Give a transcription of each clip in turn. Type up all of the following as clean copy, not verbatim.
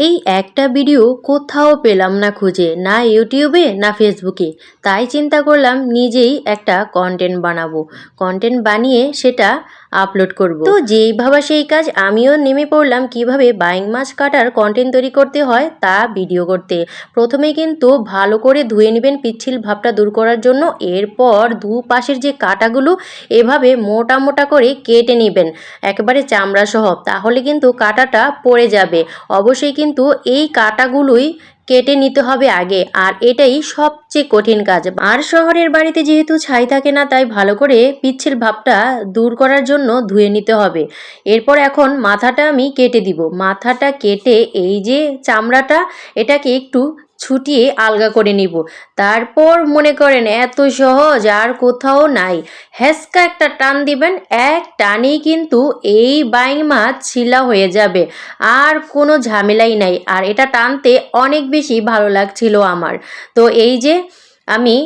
এই একটা ভিডিও কোথাও পেলাম না খুঁজে, না ইউটিউবে না ফেসবুকে। তাই চিন্তা করলাম নিজেই একটা কন্টেন্ট বানাবো, কন্টেন্ট বানিয়ে সেটা আপলোড করব। তো যেই ভাবা সেই কাজ, আমিও নেমে পড়লাম কিভাবে বাইং মাছ কাটার কন্টেন্ট তৈরি করতে হয় তা ভিডিও করতে। প্রথমে কিন্তু ভালো করে ধুয়ে নেবেন পিচ্ছিল ভাবটা দূর করার জন্য। এরপর দুপাশের যে কাঁটাগুলো এভাবে মোটা মোটা করে কেটে নেবেন, একেবারে চামড়া সহ, তাহলে কিন্তু কাঁটাটা পড়ে যাবে। অবশ্যই কিন্তু এই কাঁটাগুলোই কেটে নিতে হবে আগে, আর এটাই সবচেয়ে কঠিন কাজ। আর শহরের বাড়িতে যেহেতু ছাই থাকে না, তাই ভালো করে পিচ্ছিল ভাবটা দূর করার জন্য ধুয়ে নিতে হবে। এরপর এখন মাথাটা আমি কেটে দিব। মাথাটা কেটে এই যে চামড়াটা, এটাকে একটু ছুটিয়ে আলগা করে নিব। তারপর মনে করেন এত সহজ আর কোথাও নাই। হ্যাসকা একটা টান দিবেন, এক টানেই কিন্তু এই বাইং মাছ ছিলা হয়ে যাবে, আর কোনো ঝামেলাই নাই। আর এটা টানতে অনেক বেশি ভালো লাগছিল আমার। তো এই যে আমি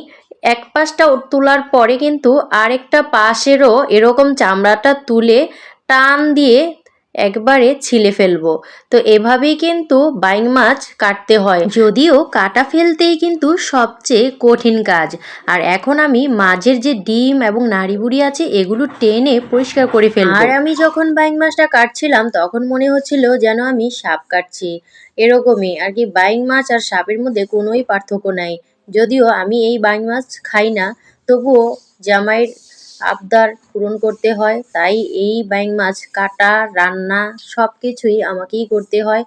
এক পাশটা তোলার পরে কিন্তু আরেকটা পাশেরও এরকম চামড়াটা তুলে টান দিয়ে একবারে ছিলে ফেলবো। তো এভাবেই কিন্তু বাইং মাছ কাটতে হয়, যদিও কাটা ফেলতেই কিন্তু সবচেয়ে কঠিন কাজ। আর এখন আমি মাছের যে ডিম এবং নাড়িভুড়ি আছে এগুলো টেনে পরিষ্কার করে ফেলবো। আর আমি যখন বাইং মাছটা কাটছিলাম তখন মনে হচ্ছিল যেন আমি সাপ কাটছি, এরকমই আর কি। বাইং মাছ আর সাপের মধ্যে কোনোই পার্থক্য নাই। যদিও আমি এই বাইং মাছ খাই না, তবুও জামাইয়ের আবদার পূরণ করতে হয়, তাই এই বাইং মাছ কাটা রান্না সব কিছুই আমাকেই করতে হয়।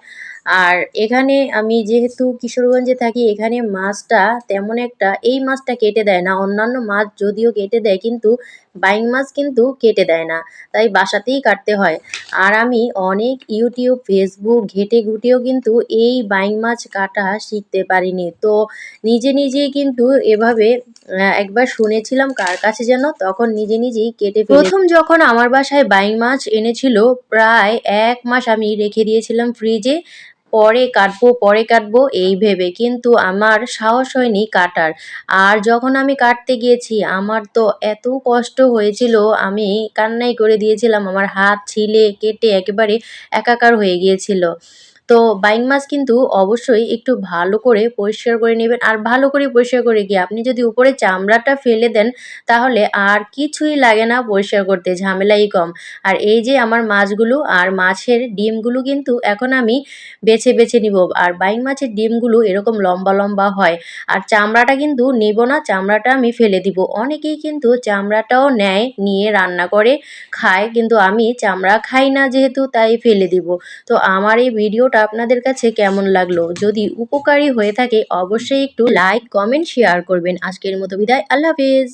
আর এখানে আমি যেহেতু কিশোরগঞ্জে থাকি, এখানে মাছটা তেমন একটা, এই মাছটা কেটে দেয় না। অন্যান্য মাছ যদিও কেটে দেয়, কিন্তু বাইং মাছ কিন্তু কেটে দেয় না, তাই বাসাতেই কাটতে হয়। আর আমি অনেক ইউটিউব ফেসবুক ঘেটে ঘুটেও কিন্তু এই বাইং মাছ কাটা শিখতে পারিনি। তো নিজে নিজেই কিন্তু এভাবে একবার শুনেছিলাম কার কাছে যেন, তখন নিজে নিজেই কেটে ফেলি। প্রথম যখন আমার বাসায় বাইং মাছ এনেছিল, প্রায় 1 মাস আমি রেখে দিয়েছিলাম ফ্রিজে, পরে কাটবো এই ভেবে, কিন্তু আমার সাহস হয়নি কাটার। আর যখন আমি কাটতে গিয়েছি আমার তো এত কষ্ট হয়েছিল, আমি কান্নাই করে দিয়েছিলাম। আমার হাত ছিলে কেটে একেবারে একাকার হয়ে গিয়েছিল। তো বাইং মাছ কিন্তু অবশ্যই একটু ভালো করে পরিষ্কার করে নেবেন। আর ভালো করে পরিষ্কার করে গিয়ে আপনি যদি উপরে চামড়াটা ফেলে দেন, তাহলে আর কিছুই লাগে না পরিষ্কার করতে, ঝামেলাই কম। আর এই যে আমার মাছগুলো আর মাছের ডিমগুলো কিন্তু এখন আমি বেছে বেছে নিব। আর বাইং মাছের ডিমগুলো এরকম লম্বা লম্বা হয়। আর চামড়াটা কিন্তু নেব না, চামড়াটা আমি ফেলে দিব। অনেকেই কিন্তু চামড়াটাও নেয়, নিয়ে রান্না করে খায়, কিন্তু আমি চামড়া খাই না যেহেতু, তাই ফেলে দিব। তো আমার এই ভিডিওটা আপনাদের কাছে কেমন লাগলো? যদি উপকারী হয়ে থাকে অবশ্যই একটু লাইক কমেন্ট শেয়ার করবেন। আজকের মতো বিদায়, আল্লাহ হাফেজ।